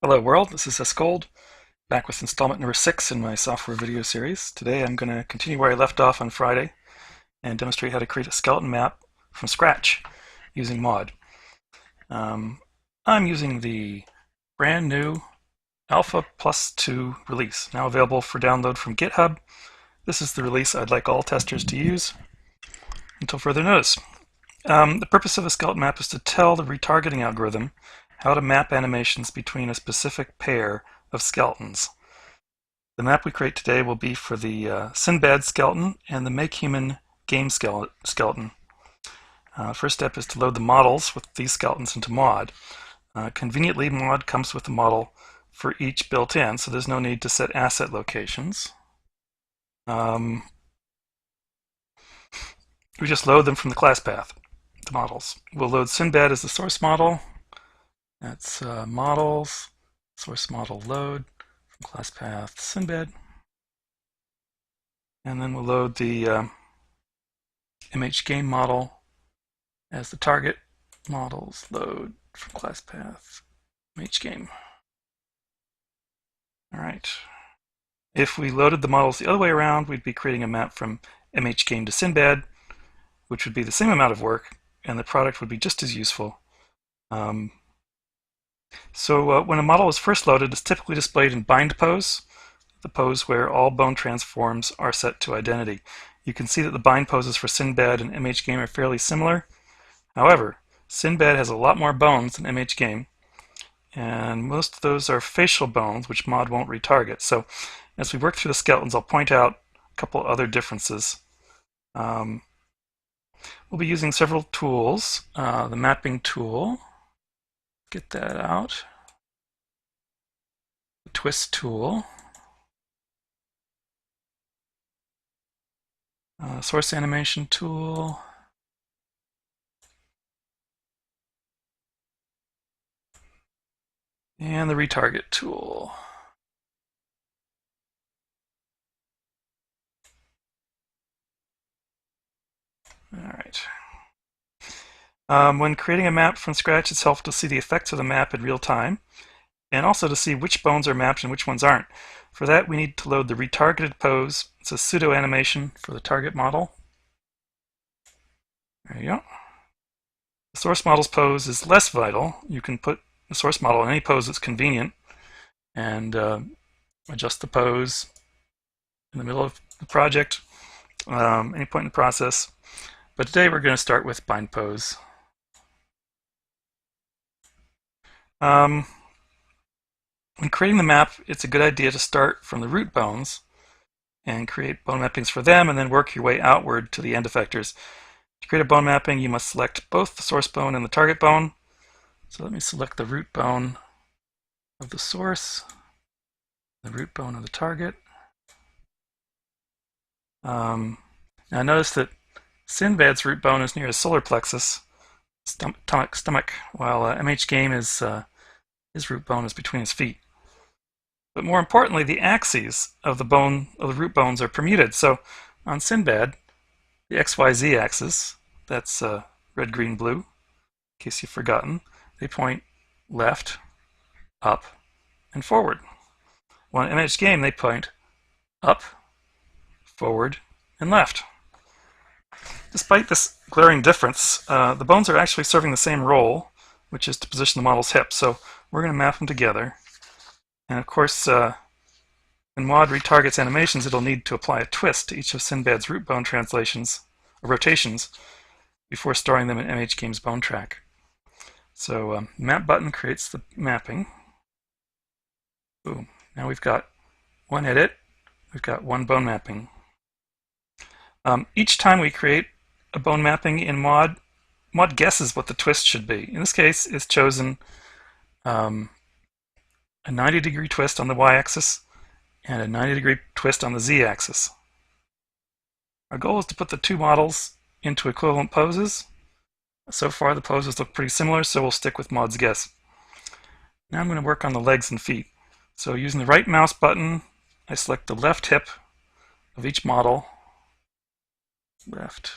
Hello world, this is Gold, back with installment number 6 in my software video series. Today I'm going to continue where I left off on Friday and demonstrate how to create a skeleton map from scratch using Mod. I'm using the brand new Alpha Plus 2 release, now available for download from GitHub. This is the release I'd like all testers to use until further notice. The purpose of a skeleton map is to tell the retargeting algorithm how to map animations between a specific pair of skeletons. The map we create today will be for the Sinbad skeleton and the Make Human game skeleton. First step is to load the models with these skeletons into Mod. Conveniently, Mod comes with a model for each built in, so there's no need to set asset locations. We just load them from the class path, the models. We'll load Sinbad as the source model. That's models, source model load from class path Sinbad. And then we'll load the MH game model as the target. Models load from class path MH game. All right. If we loaded the models the other way around, we'd be creating a map from MH game to Sinbad, which would be the same amount of work, and the product would be just as useful. So when a model is first loaded, it's typically displayed in bind pose, the pose where all bone transforms are set to identity. You can see that the bind poses for Sinbad and MH game are fairly similar. However, Sinbad has a lot more bones than MH game, and most of those are facial bones, which Mod won't retarget. So as we work through the skeletons, I'll point out a couple other differences. We'll be using several tools. The mapping tool, get that out. The twist tool. Source animation tool. And the retarget tool. All right. When creating a map from scratch, it's helpful to see the effects of the map in real time, and also to see which bones are mapped and which ones aren't. For that, we need to load the retargeted pose. It's a pseudo animation for the target model. There you go. The source model's pose is less vital. You can put the source model in any pose that's convenient and adjust the pose in the middle of the project, any point in the process. But today we're going to start with bind pose. When creating the map, it's a good idea to start from the root bones and create bone mappings for them, and then work your way outward to the end effectors. To create a bone mapping, you must select both the source bone and the target bone. So let me select the root bone of the source, the root bone of the target. Now notice that Sinbad's root bone is near his solar plexus, stomach, while MH game is his root bone is between his feet. But more importantly, the axes of the root bones are permuted. So on Sinbad, the XYZ axis, that's red, green, blue, in case you've forgotten, they point left, up, and forward. While in MH game, they point up, forward, and left. Despite this glaring difference, the bones are actually serving the same role, which is to position the model's hips. So we're going to map them together. And of course, when Mod retargets animations, it'll need to apply a twist to each of Sinbad's root bone rotations before storing them in MH Game's bone track. So map button creates the mapping. Boom. Now we've got one edit. We've got one bone mapping. Each time we create a bone mapping in Mod guesses what the twist should be. In this case, it's chosen a 90-degree twist on the y-axis and a 90-degree twist on the z-axis. Our goal is to put the two models into equivalent poses. So far the poses look pretty similar, so we'll stick with Mod's guess. Now I'm going to work on the legs and feet. So using the right mouse button, I select the left hip of each model. Left,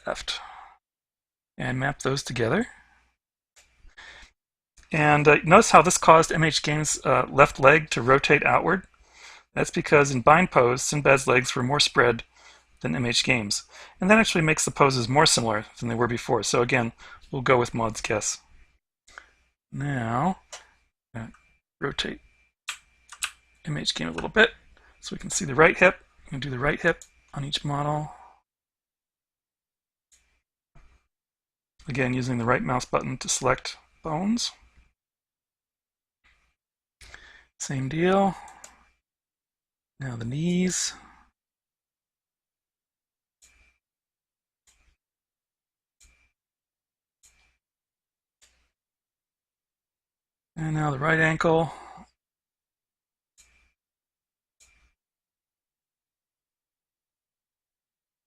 left, and map those together. And notice how this caused MH Game's left leg to rotate outward. That's because in bind pose, Sinbad's legs were more spread than MH Game's. And that actually makes the poses more similar than they were before. So again, we'll go with Maud's guess. Now, rotate MH Game a little bit so we can see the right hip. I'm going to do the right hip on each model. Again, using the right mouse button to select bones. Same deal. Now the knees. And now the right ankle.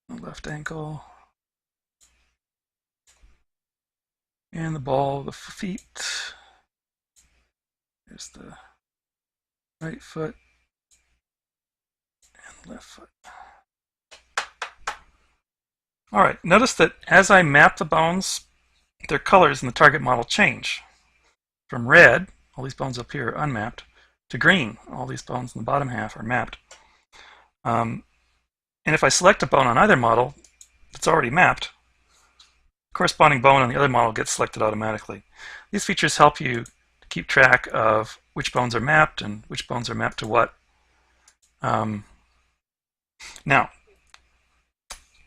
The left ankle. And the ball of the feet. There's the right foot and left foot. All right, notice that as I map the bones, their colors in the target model change. From red, all these bones up here are unmapped, to green, all these bones in the bottom half are mapped. And if I select a bone on either model that's already mapped, the corresponding bone on the other model gets selected automatically. These features help you to keep track of which bones are mapped and which bones are mapped to what. Now,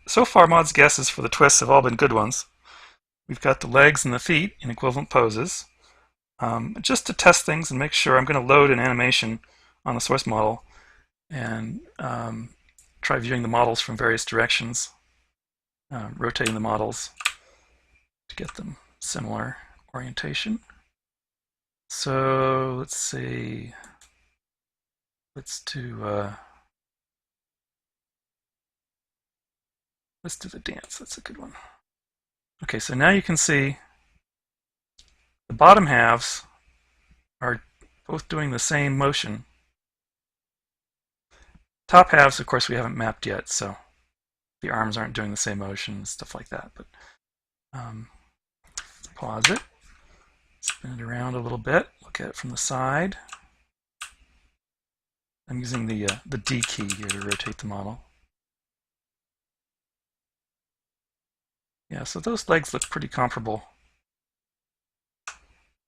so far Maud's guesses for the twists have all been good ones. We've got the legs and the feet in equivalent poses. Just to test things and make sure, I'm going to load an animation on the source model and try viewing the models from various directions, rotating the models to get them similar orientation. So let's see, let's do the dance. That's a good one. Okay, so now you can see the bottom halves are both doing the same motion. Top halves, of course, we haven't mapped yet, so the arms aren't doing the same motion, stuff like that. But let's pause it, spin it around a little bit, look at it from the side. I'm using the D key here to rotate the model. Yeah, so those legs look pretty comparable.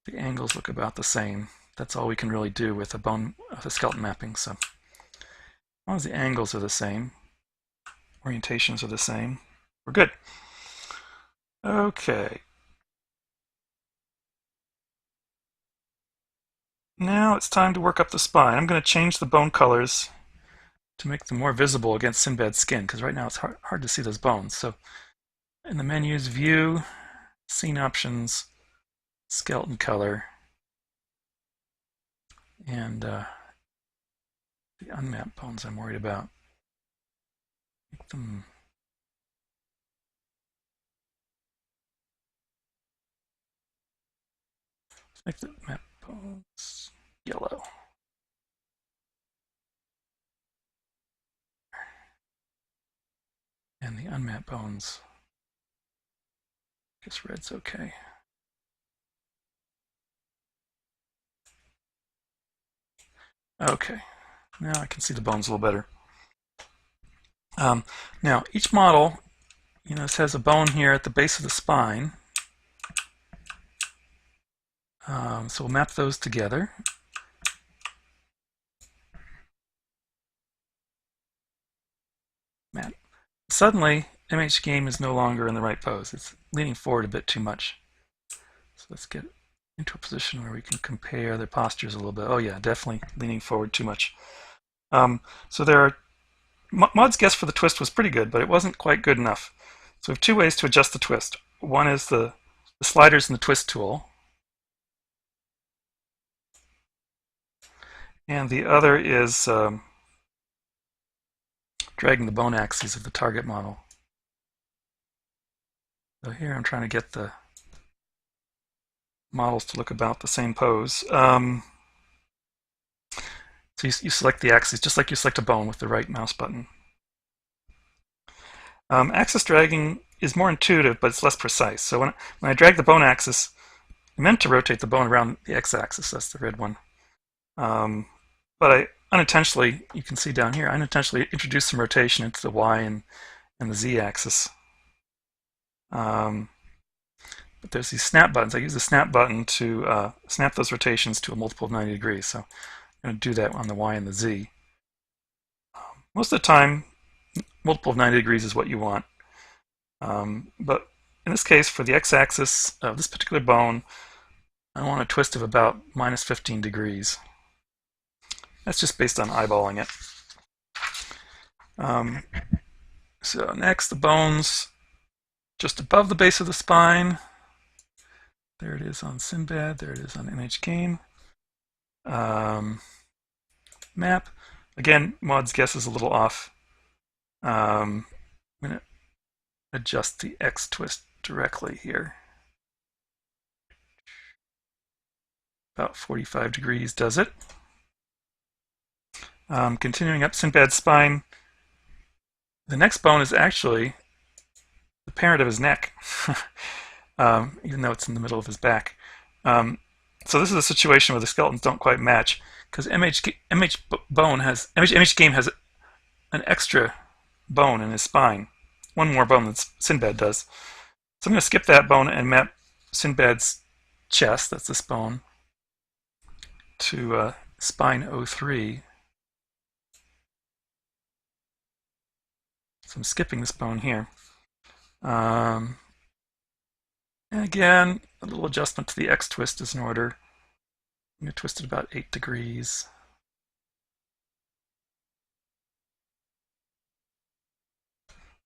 The angles look about the same. That's all we can really do with a skeleton mapping. So as long as the angles are the same, orientations are the same, we're good. Okay. Now it's time to work up the spine. I'm going to change the bone colors to make them more visible against Sinbad's skin, because right now it's hard to see those bones. So in the menus, View, Scene Options, Skeleton Color, and the unmapped bones I'm worried about. Make them make the map bones yellow. And the unmapped bones, I guess red's okay. Okay, now I can see the bones a little better. Now, each model, this has a bone here at the base of the spine. So we'll map those together. Map. Suddenly, MH Game is no longer in the right pose. It's leaning forward a bit too much. So let's get into a position where we can compare their postures a little bit. Oh yeah, definitely leaning forward too much. So there are Maud's guess for the twist was pretty good, but it wasn't quite good enough. So we have two ways to adjust the twist. One is the sliders in the twist tool, and the other is dragging the bone axes of the target model. So here I'm trying to get the models to look about the same pose. So you select the axis just like you select a bone with the right mouse button. Axis dragging is more intuitive, but it's less precise. So when I drag the bone axis, meant to rotate the bone around the x-axis, that's the red one. But I unintentionally, you can see down here, I unintentionally introduced some rotation into the y and the z-axis. But there's these snap buttons. I use the snap button to snap those rotations to a multiple of 90 degrees. So I'm going to do that on the y and the z. Most of the time, multiple of 90 degrees is what you want. But in this case, for the x-axis of this particular bone, I want a twist of about minus 15 degrees. That's just based on eyeballing it. So next, the bones just above the base of the spine. There it is on Sinbad. There it is on MHGame. Map. Again, Maud's guess is a little off. I'm going to adjust the X twist directly here. About 45 degrees does it. Continuing up Sinbad's spine, the next bone is actually the parent of his neck, even though it's in the middle of his back. So this is a situation where the skeletons don't quite match, because MHGame has an extra bone in his spine, one more bone than Sinbad does. So I'm going to skip that bone and map Sinbad's chest, that's this bone, to spine 03. So I'm skipping this bone here. And again, a little adjustment to the X twist is in order. I'm going to twist it about 8 degrees.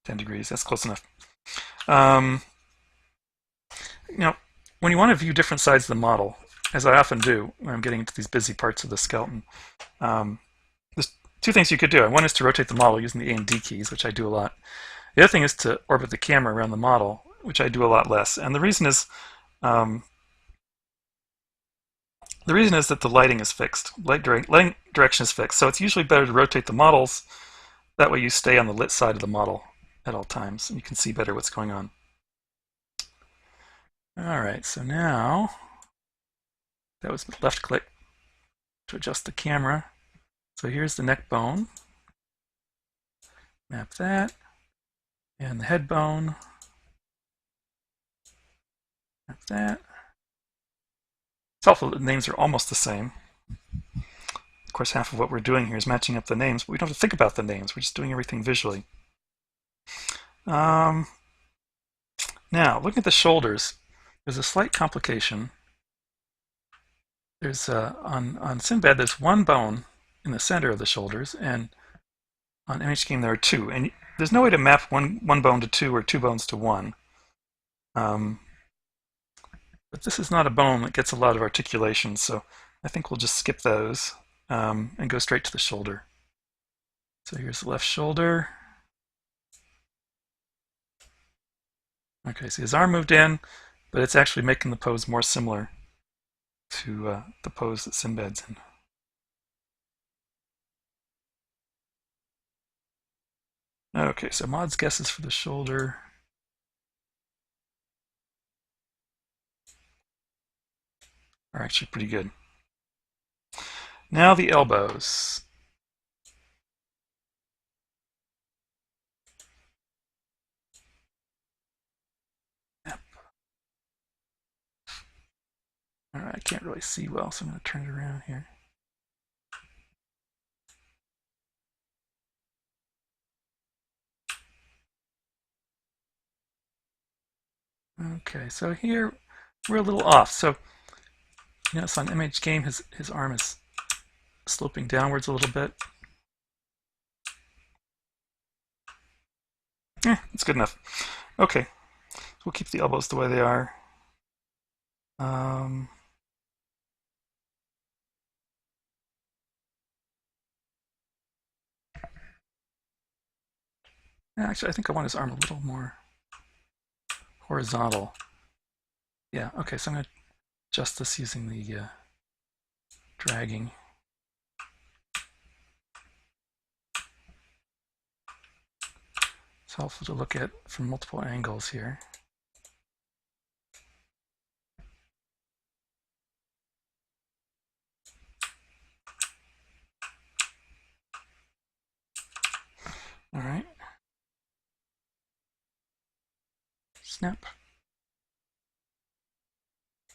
$10, that's close enough. Now, when you want to view different sides of the model, as I often do when I'm getting into these busy parts of the skeleton, there's two things you could do. One is to rotate the model using the A and D keys, which I do a lot. The other thing is to orbit the camera around the model, which I do a lot less. And the reason is that the lighting is fixed. Lighting direction is fixed. So it's usually better to rotate the models. That way you stay on the lit side of the model at all times, and you can see better what's going on. All right, so now that was left click to adjust the camera. So here's the neck bone. Map that. And the head bone. Map that. It's helpful that the names are almost the same. Of course, half of what we're doing here is matching up the names, but we don't have to think about the names. We're just doing everything visually. Now, looking at the shoulders, there's a slight complication. There's on Sinbad, there's one bone in the center of the shoulders, and on MHGame there are two. And there's no way to map one bone to two or two bones to one. But this is not a bone that gets a lot of articulation, so I think we'll just skip those and go straight to the shoulder. So here's the left shoulder. Okay, see his arm moved in, but it's actually making the pose more similar to the pose that Sinbad's in. Okay, so Maud's guesses for the shoulder. Are actually pretty good. Now the elbows. Yep. All right, I can't really see well, so I'm going to turn it around here. Okay, so here we're a little off. So you notice on MHGame his arm is sloping downwards a little bit. That's good enough. Okay, so we'll keep the elbows the way they are. Actually, I think I want his arm a little more horizontal. Yeah, okay, so I'm going to adjust this using the dragging. It's helpful to look at from multiple angles here. All right. Snap.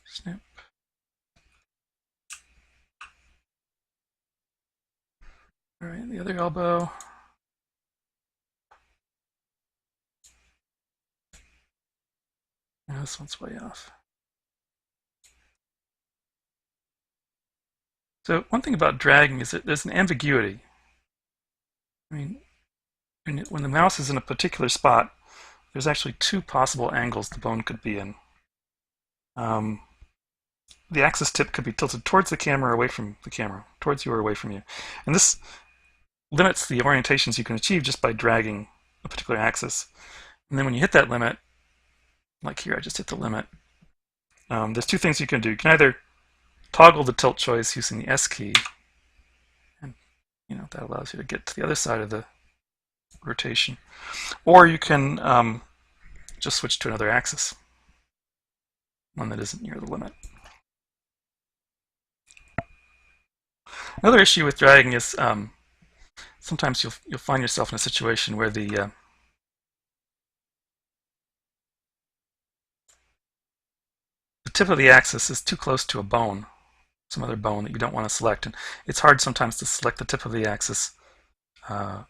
Snap. All right, the other elbow. Now this one's way off. So one thing about dragging is that there's an ambiguity. I mean, when the mouse is in a particular spot, there's actually two possible angles the bone could be in. The axis tip could be tilted towards the camera or away from the camera, towards you or away from you. And this limits the orientations you can achieve just by dragging a particular axis. And then when you hit that limit, like here, I just hit the limit, there's two things you can do. You can either toggle the tilt choice using the S key, and that allows you to get to the other side of the rotation, or you can just switch to another axis, one that isn't near the limit. Another issue with dragging is sometimes you'll find yourself in a situation where the tip of the axis is too close to a bone, some other bone that you don't want to select, and it's hard sometimes to select the tip of the axis when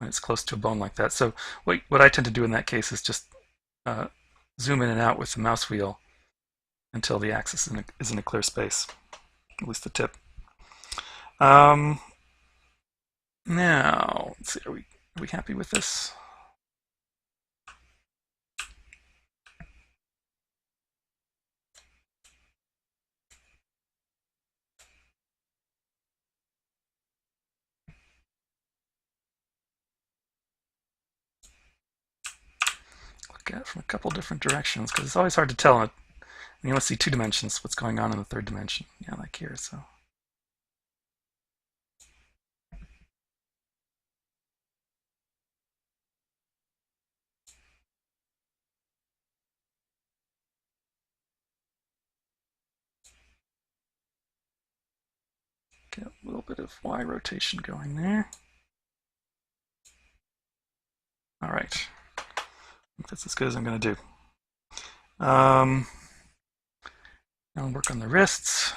it's close to a bone like that. So what I tend to do in that case is just zoom in and out with the mouse wheel until the axis is in a clear space, at least the tip. Now, let's see, are we happy with this? Look at it from a couple different directions, because it's always hard to tell. When you want to see two dimensions, what's going on in the third dimension. Yeah, like here, so. Get a little bit of Y rotation going there. All right. I think that's as good as I'm going to do. Now I'll work on the wrists.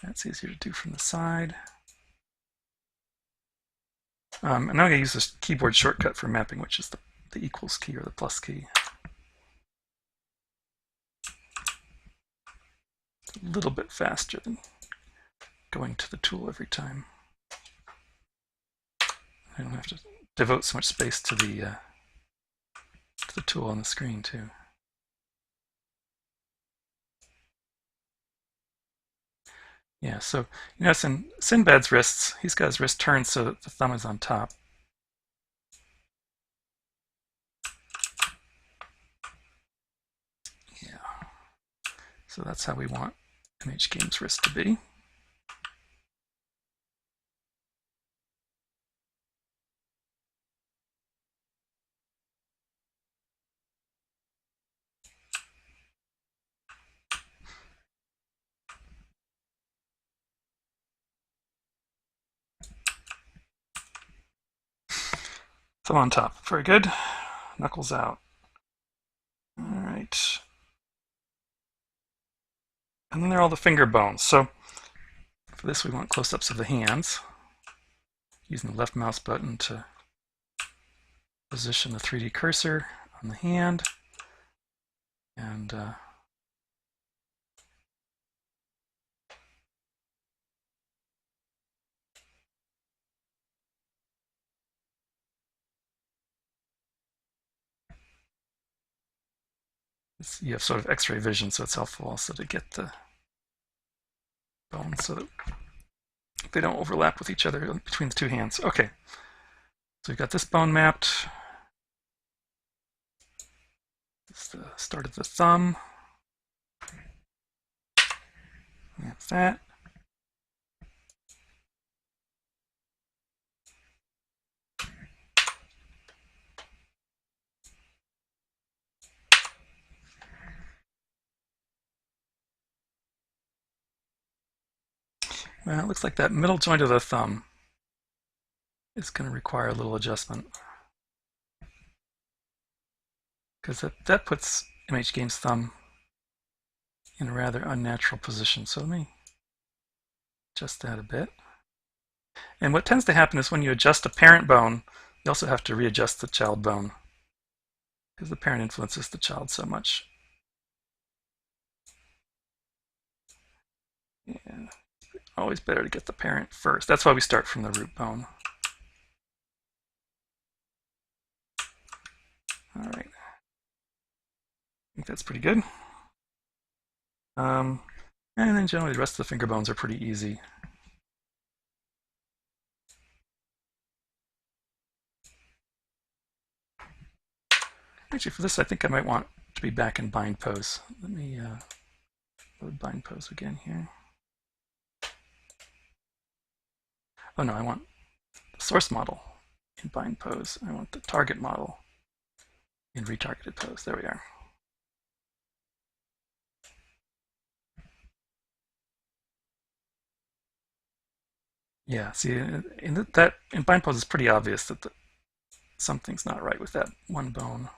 That's easier to do from the side. And I'm going to use this keyboard shortcut for mapping, which is the equals key or the plus key. It's a little bit faster than going to the tool every time. I don't have to devote so much space to the tool on the screen too. Yeah, so you notice in Sinbad's wrists, he's got his wrist turned so that the thumb is on top. Yeah, so that's how we want MH Games' wrist to be. Thumb on top. Very good. Knuckles out. All right. And then there are all the finger bones. So for this, we want close-ups of the hands, using the left mouse button to position the 3D cursor on the hand. And you have sort of X-ray vision, so it's helpful also to get the bones so that they don't overlap with each other between the two hands. Okay, so we've got this bone mapped. This is the start of the thumb. That's that. Well, it looks like that middle joint of the thumb is going to require a little adjustment, because that puts MH Game's thumb in a rather unnatural position. So let me adjust that a bit. And what tends to happen is when you adjust a parent bone, you also have to readjust the child bone, because the parent influences the child so much. Yeah. Always better to get the parent first. That's why we start from the root bone. All right. I think that's pretty good. And then generally the rest of the finger bones are pretty easy. Actually, for this, I think I might want to be back in bind pose. Let me load bind pose again here. Oh no, I want the source model in bind pose. I want the target model in retargeted pose. There we are. Yeah, see, in bind pose, it's pretty obvious that something's not right with that one bone.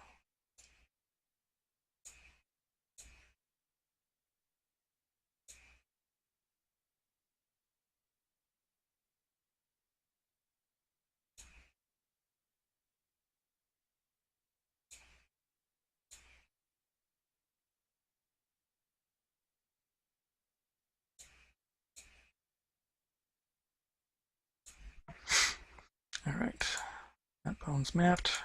All right, that bone's mapped.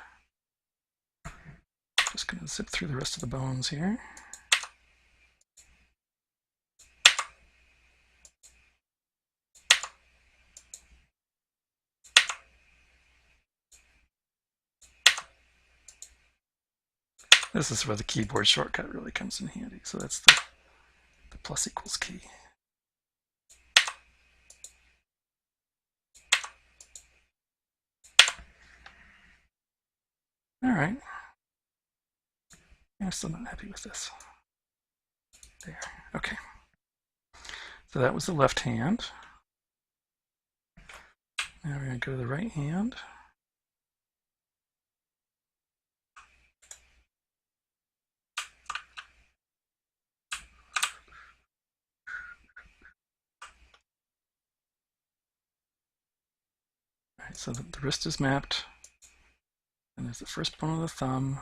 Just going to zip through the rest of the bones here. This is where the keyboard shortcut really comes in handy. So that's the plus equals key. All right. I'm still not happy with this. There. Okay. So that was the left hand. Now we're going to go to the right hand. All right, so the wrist is mapped. And there's the first bone of the thumb.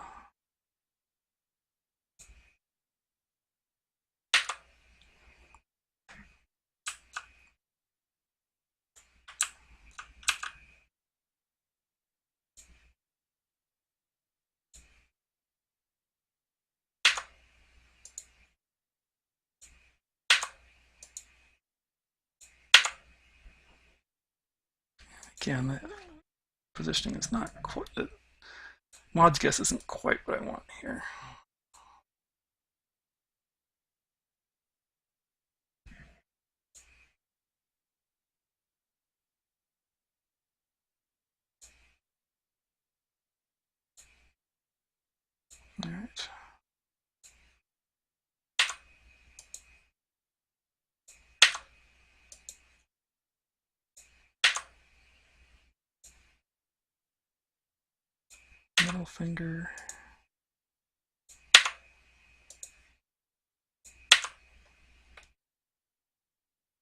Again, the positioning is not quite, Mod's guess isn't quite what I want here. All right. Middle finger.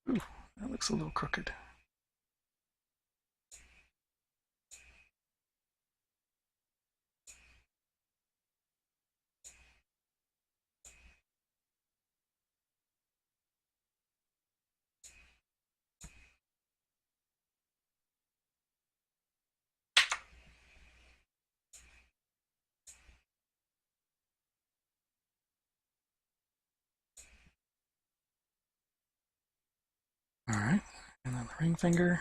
Ooh, that looks a little crooked. All right, and then the ring finger.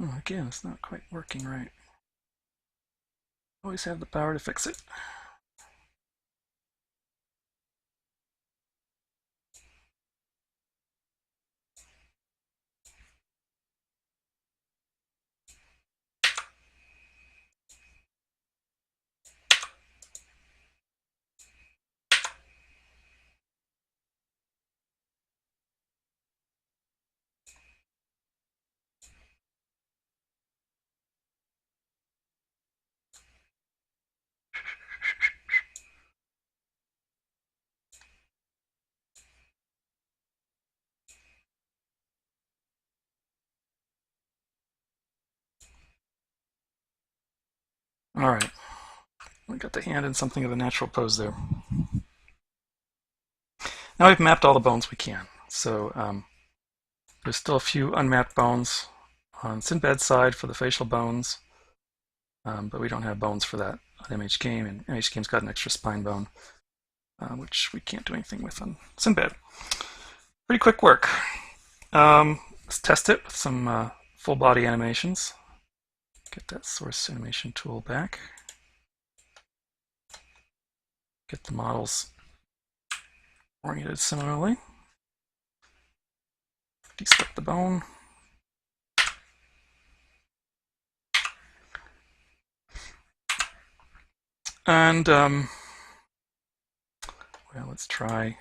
Oh, again, it's not quite working right. Always have the power to fix it. All right, we got the hand in something of a natural pose there. Now we've mapped all the bones we can. So there's still a few unmapped bones on Sinbad's side for the facial bones, but we don't have bones for that on MHGame, and MHGame's got an extra spine bone, which we can't do anything with on Sinbad. Pretty quick work. Let's test it with some full body animations. Get that source animation tool back. Get the models oriented similarly. Deselect the bone. And well, let's try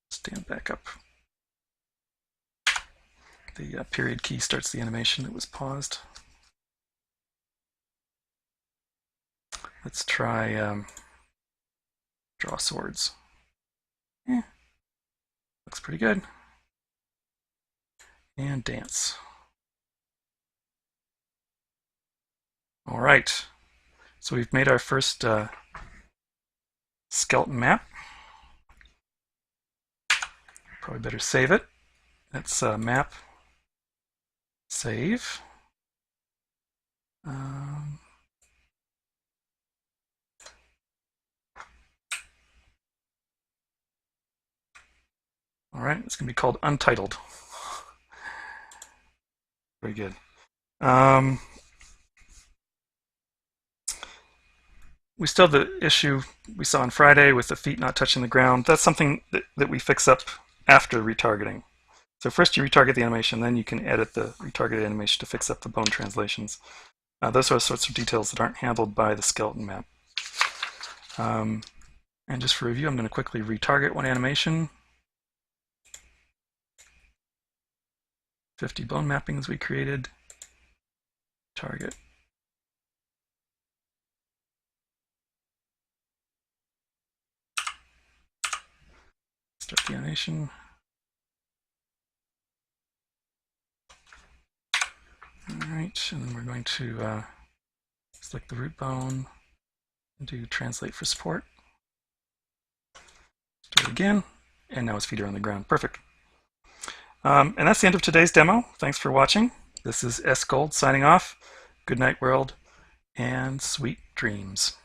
stand back up. The period key starts the animation that was paused. Let's try draw swords. Yeah, looks pretty good. And dance. All right, so we've made our first skeleton map. Probably better save it. Let's map, save. All right, it's going to be called Untitled. Very good. We still have the issue we saw on Friday with the feet not touching the ground. That's something that we fix up after retargeting. So first you retarget the animation, then you can edit the retargeted animation to fix up the bone translations. Those are sorts of details that aren't handled by the skeleton map. And just for review, I'm going to quickly retarget one animation. 50 bone mappings we created. Target. Start the animation. All right, and then we're going to select the root bone and do translate for support. Do it again, and now his feet are on the ground. Perfect. And that's the end of today's demo. Thanks for watching. This is S Gold signing off. Good night, world, and sweet dreams.